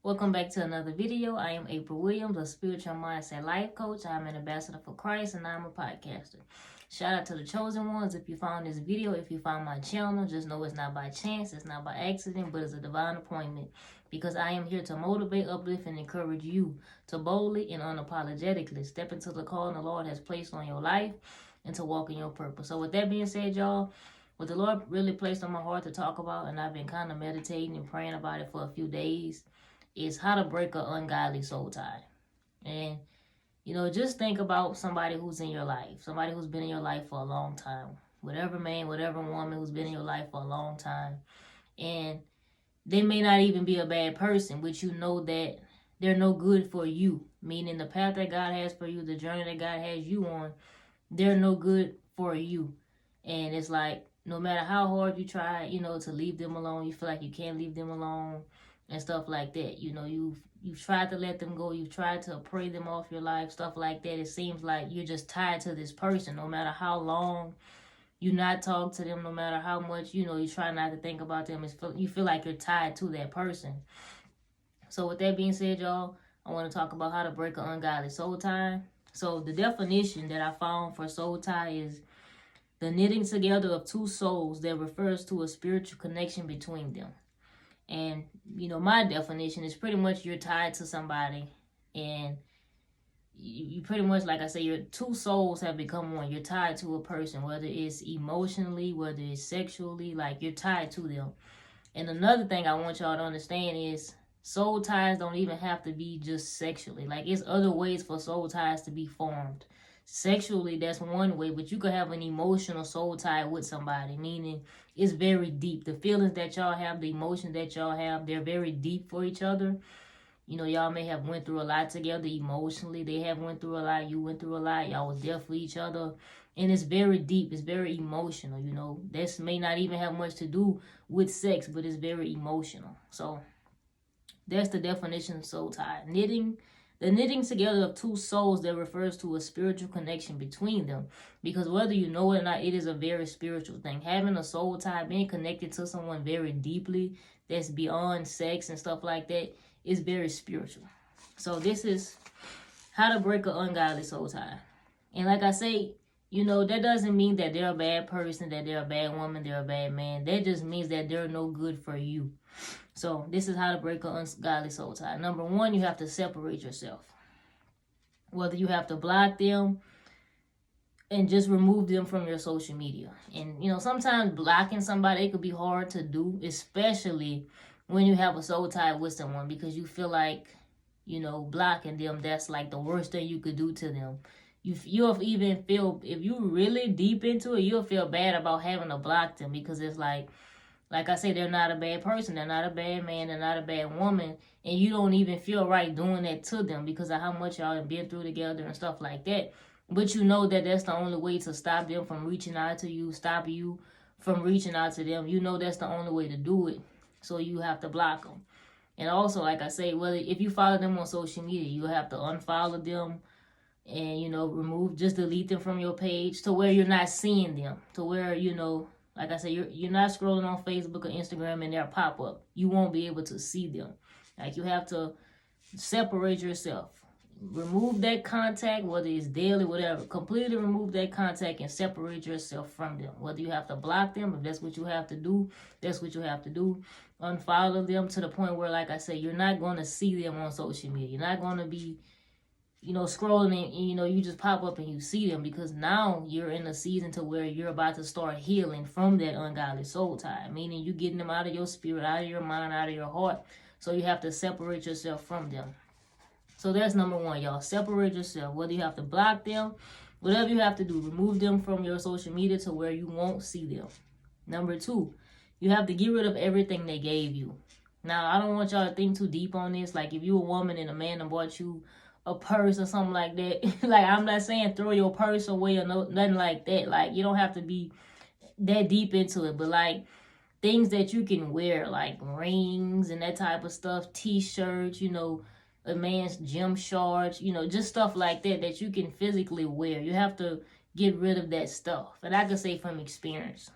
Welcome back to another video. I am April Williams, a spiritual mindset life coach. I'm an ambassador for Christ and I'm a podcaster. Shout out to the chosen ones. If you found this video, if you found my channel, just know it's not by chance, it's not by accident, but it's a divine appointment. Because I am here to motivate, uplift, and encourage you to boldly and unapologetically step into the calling the Lord has placed on your life and to walk in your purpose. So with that being said, y'all, what the Lord really placed on my heart to talk about, and I've been kind of meditating and praying about it for a few days, is how to break an ungodly soul tie. And, just think about somebody who's in your life, somebody who's been in your life for a long time, whatever man, whatever woman who's been in your life for a long time. And they may not even be a bad person, but you know that they're no good for you, meaning the path that God has for you, the journey that God has you on, they're no good for you. And it's like, no matter how hard you try, to leave them alone, you feel like you can't leave them alone and stuff like that. You've tried to let them go. You've tried to pray them off your life, stuff like that. It seems like you're just tied to this person, no matter how long you not talk to them, no matter how much, you try not to think about them. You feel like you're tied to that person. So with that being said, y'all, I want to talk about how to break an ungodly soul tie. So the definition that I found for soul tie is the knitting together of two souls that refers to a spiritual connection between them. And, my definition is pretty much you're tied to somebody and you pretty much, like I say, your two souls have become one. You're tied to a person, whether it's emotionally, whether it's sexually, like you're tied to them. And another thing I want y'all to understand is soul ties don't even have to be just sexually. Like, it's other ways for soul ties to be formed. Sexually, that's one way, but you could have an emotional soul tie with somebody, meaning it's very deep. The feelings that y'all have, the emotions that y'all have, they're very deep for each other. Y'all may have went through a lot together emotionally. They have went through a lot. You went through a lot. Y'all was there for each other. And it's very deep. It's very emotional, This may not even have much to do with sex, but it's very emotional. So that's the definition of soul tie. The knitting together of two souls that refers to a spiritual connection between them. Because whether you know it or not, it is a very spiritual thing. Having a soul tie, being connected to someone very deeply, that's beyond sex and stuff like that, is very spiritual. So this is how to break an ungodly soul tie. And like I say, that doesn't mean that they're a bad person, that they're a bad woman, they're a bad man. That just means that they're no good for you. So this is how to break an ungodly soul tie. Number one, you have to separate yourself. Whether you have to block them and just remove them from your social media. And, sometimes blocking somebody, it could be hard to do, especially when you have a soul tie with someone, because you feel like, blocking them, that's like the worst thing you could do to them. You'll even feel, if you really deep into it, you'll feel bad about having to block them, because it's like I say, they're not a bad person, they're not a bad man, they're not a bad woman, and you don't even feel right doing that to them because of how much y'all have been through together and stuff like that. But you know that that's the only way to stop them from reaching out to you, stop you from reaching out to them. You know that's the only way to do it, so you have to block them. And also, like I say, if you follow them on social media, you have to unfollow them and, just delete them from your page to where you're not seeing them, to where, like I said, you're not scrolling on Facebook or Instagram and they'll pop up. You won't be able to see them. Like, you have to separate yourself. Remove that contact, whether it's daily, whatever. Completely remove that contact and separate yourself from them. Whether you have to block them, if that's what you have to do, that's what you have to do. Unfollow them to the point where, like I said, you're not going to see them on social media. You're not going to be scrolling and, you just pop up and you see them, because now you're in a season to where you're about to start healing from that ungodly soul tie, meaning you getting them out of your spirit, out of your mind, out of your heart. So you have to separate yourself from them. So that's number one, y'all. Separate yourself. Whether you have to block them, whatever you have to do, remove them from your social media to where you won't see them. Number two, you have to get rid of everything they gave you. Now, I don't want y'all to think too deep on this. Like, if you're a woman and a man and bought you a purse or something like that, like, I'm not saying throw your purse away or nothing like that. Like, you don't have to be that deep into it, but like things that you can wear, like rings and that type of stuff, t-shirts, a man's gym shorts, just stuff like that you can physically wear. You have to get rid of that stuff. And I can say from experience,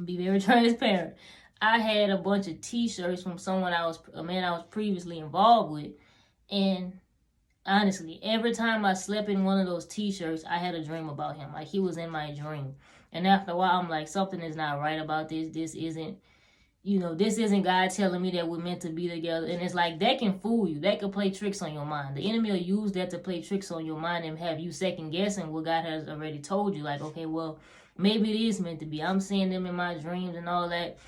be very transparent, I had a bunch of t-shirts from a man I was previously involved with. And honestly, every time I slept in one of those t-shirts, I had a dream about him. Like, he was in my dream. And after a while, I'm like, something is not right about this. This isn't God telling me that we're meant to be together. And it's like, that can fool you. That can play tricks on your mind. The enemy will use that to play tricks on your mind and have you second guessing what God has already told you. Like, okay, well, maybe it is meant to be. I'm seeing them in my dreams and all that.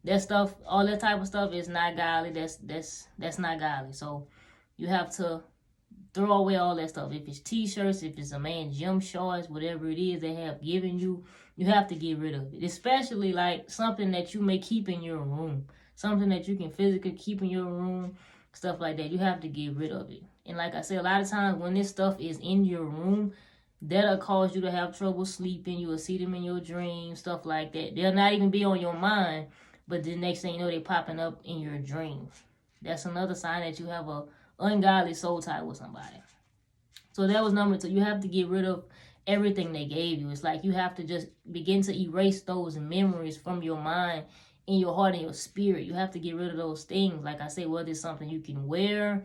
That stuff, all that type of stuff is not godly. That's not godly. So you have to throw away all that stuff. If it's t-shirts, if it's a man's gym shorts, whatever it is they have given you, you have to get rid of it. Especially like something that you may keep in your room. Something that you can physically keep in your room. Stuff like that. You have to get rid of it. And like I said, a lot of times when this stuff is in your room, that'll cause you to have trouble sleeping. You will see them in your dreams, stuff like that. They'll not even be on your mind, but the next thing you know, they're popping up in your dreams. That's another sign that you have a ungodly soul tie with somebody. So that was number 2. You have to get rid of everything they gave you. It's like you have to just begin to erase those memories from your mind, in your heart, and your spirit. You have to get rid of those things. Like I say, whether it's something you can wear,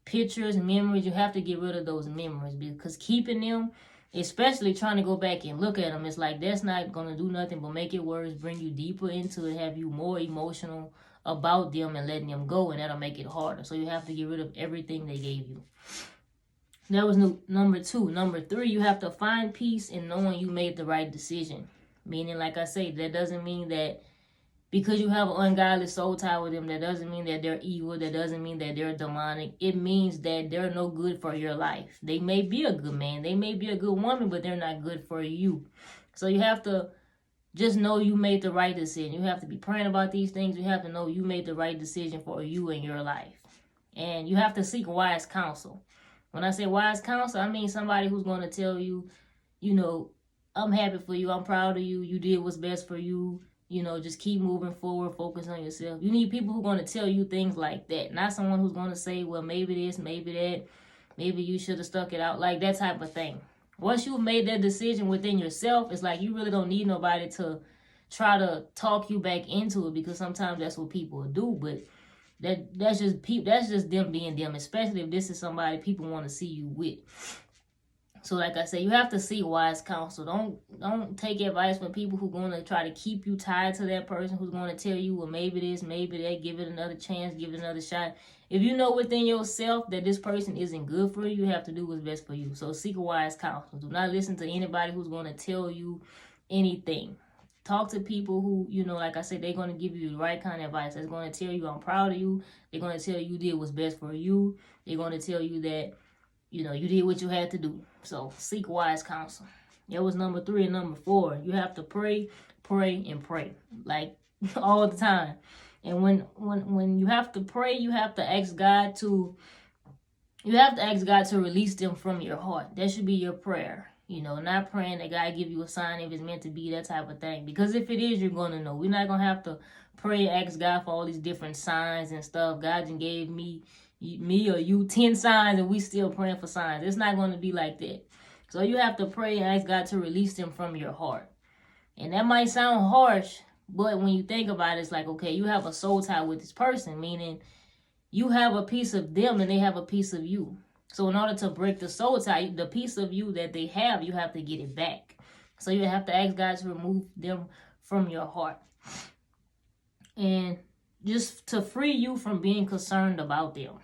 pictures, memories, you have to get rid of those memories, because keeping them, especially trying to go back and look at them, it's like that's not going to do nothing but make it worse, bring you deeper into it, have you more emotional about them and letting them go, and that'll make it harder. So you have to get rid of everything they gave you. That was number 2. Number 3, you have to find peace in knowing you made the right decision. Meaning, like I say, that doesn't mean that because you have an ungodly soul tie with them, that doesn't mean that they're evil. That doesn't mean that they're demonic. It means that they're no good for your life. They may be a good man. They may be a good woman, but they're not good for you. So you have to just know you made the right decision. You have to be praying about these things. You have to know you made the right decision for you and your life. And you have to seek wise counsel. When I say wise counsel, I mean somebody who's going to tell you, I'm happy for you. I'm proud of you. You did what's best for you. Just keep moving forward. Focus on yourself. You need people who are going to tell you things like that. Not someone who's going to say, well, maybe this, maybe that. Maybe you should have stuck it out. Like that type of thing. Once you've made that decision within yourself, it's like you really don't need nobody to try to talk you back into it, because sometimes that's what people do. But that's just them being them, especially if this is somebody people want to see you with. So like I say, you have to seek wise counsel. Don't take advice from people who are going to try to keep you tied to that person, who's going to tell you, well, maybe this, maybe that, give it another chance, give it another shot. If you know within yourself that this person isn't good for you, you have to do what's best for you. So seek a wise counsel. Do not listen to anybody who's going to tell you anything. Talk to people who, like I said, they're going to give you the right kind of advice. They're going to tell you, I'm proud of you. They're going to tell you did what's best for you. They're going to tell you that, you did what you had to do. So seek wise counsel. That was number 3. And number 4, you have to pray, and pray. Like all the time. And when you have to pray, you have to ask God to release them from your heart. That should be your prayer. Not praying that God give you a sign if it's meant to be, that type of thing. Because if it is, you're going to know. We're not going to have to pray and ask God for all these different signs and stuff. God just gave me or you 10 signs and we still praying for signs. It's not going to be like that. So you have to pray and ask God to release them from your heart. And that might sound harsh, but when you think about it, it's like, okay, you have a soul tie with this person, meaning you have a piece of them and they have a piece of you. So in order to break the soul tie, the piece of you that they have, you have to get it back. So you have to ask God to remove them from your heart. And just to free you from being concerned about them,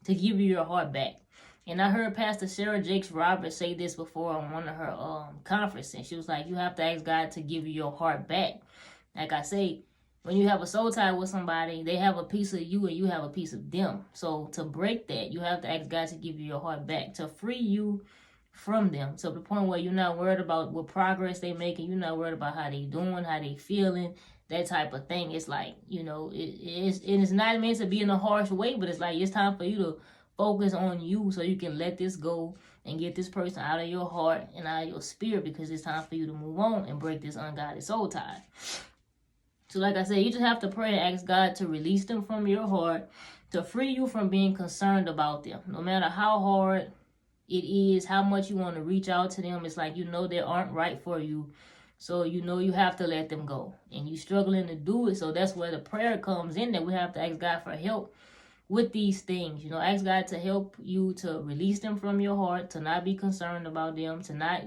to give you your heart back. And I heard Pastor Sarah Jakes Roberts say this before on one of her conferences. She was like, you have to ask God to give you your heart back. Like I say, when you have a soul tie with somebody, they have a piece of you and you have a piece of them. So to break that, you have to ask God to give you your heart back, to free you from them. So the point where you're not worried about what progress they making, you're not worried about how they doing, how they feeling, that type of thing. It's like, it's not meant to be in a harsh way, but it's like it's time for you to focus on you so you can let this go and get this person out of your heart and out of your spirit, because it's time for you to move on and break this ungodly soul tie. So like I said, you just have to pray and ask God to release them from your heart, to free you from being concerned about them. No matter how hard it is, how much you want to reach out to them, it's like they aren't right for you. So, you have to let them go. And you struggling to do it. So that's where the prayer comes in, that we have to ask God for help with these things. Ask God to help you to release them from your heart, to not be concerned about them, to not,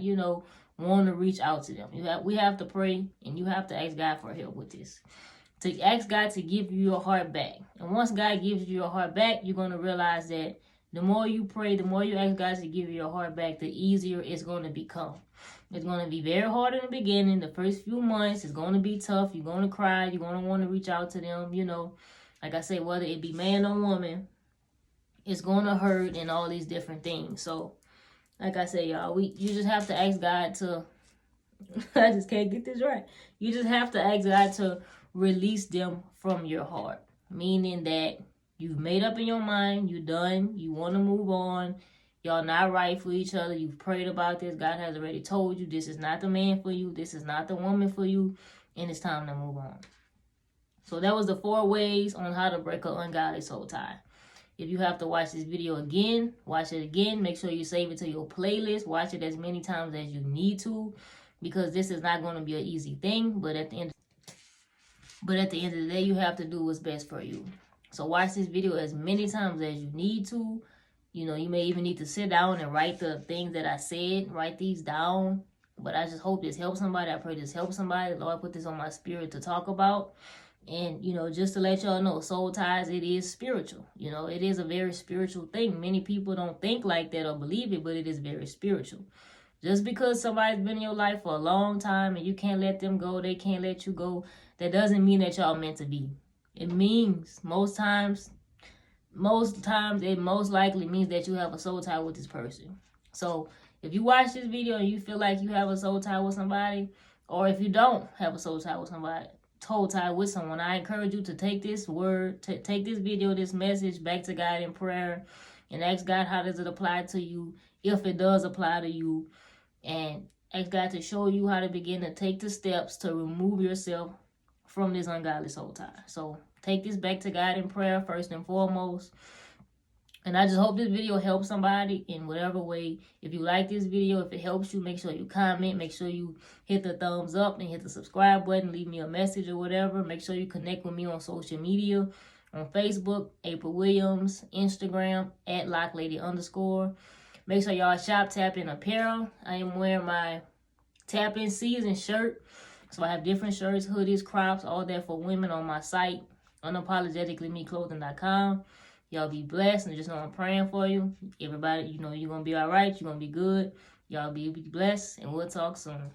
want to reach out to them. We have to pray, and you have to ask God for help with this. To ask God to give you your heart back. And once God gives you your heart back, you're going to realize that the more you pray, the more you ask God to give you your heart back, the easier it's going to become. It's going to be very hard in the beginning. The first few months, it's going to be tough. You're going to cry. You're going to want to reach out to them. Like I say, whether it be man or woman, it's going to hurt and all these different things. So, like I say, y'all, you just have to ask God to, I just can't get this right. You just have to ask God to release them from your heart. Meaning that you've made up in your mind, you're done, you want to move on. Y'all not right for each other. You've prayed about this. God has already told you this is not the man for you. This is not the woman for you. And it's time to move on. So that was the 4 ways on how to break an ungodly soul tie. If you have to watch this video again, watch it again. Make sure you save it to your playlist. Watch it as many times as you need to, because this is not going to be an easy thing. But at the end of the day, you have to do what's best for you. So watch this video as many times as you need to. You may even need to sit down and write the things that I said. Write these down. But I just hope this helps somebody. I pray this helps somebody. The Lord put this on my spirit to talk about. And, just to let y'all know, soul ties, it is spiritual. It is a very spiritual thing. Many people don't think like that or believe it, but it is very spiritual. Just because somebody's been in your life for a long time and you can't let them go, they can't let you go, that doesn't mean that y'all meant to be. It means most times it most likely means that you have a soul tie with this person. So if you watch this video and you feel like you have a soul tie with somebody, or if you don't have a soul tie with somebody, someone, I encourage you to take this word, take this video, this message back to God in prayer, and ask God, how does it apply to you, if it does apply to you, and ask God to show you how to begin to take the steps to remove yourself from this ungodly soul tie. So take this back to God in prayer first and foremost. And I just hope this video helps somebody in whatever way. If you like this video, if it helps you, make sure you comment. Make sure you hit the thumbs up and hit the subscribe button. Leave me a message or whatever. Make sure you connect with me on social media. On Facebook, April Williams. Instagram, @LockLady_. Make sure y'all shop Tap In Apparel. I am wearing my Tap In Season shirt. So I have different shirts, hoodies, crops, all that for women on my site, unapologetically.clothing.com. Y'all be blessed, and just know I'm praying for you. Everybody, you're going to be all right. You're going to be good. Y'all be blessed, and we'll talk soon.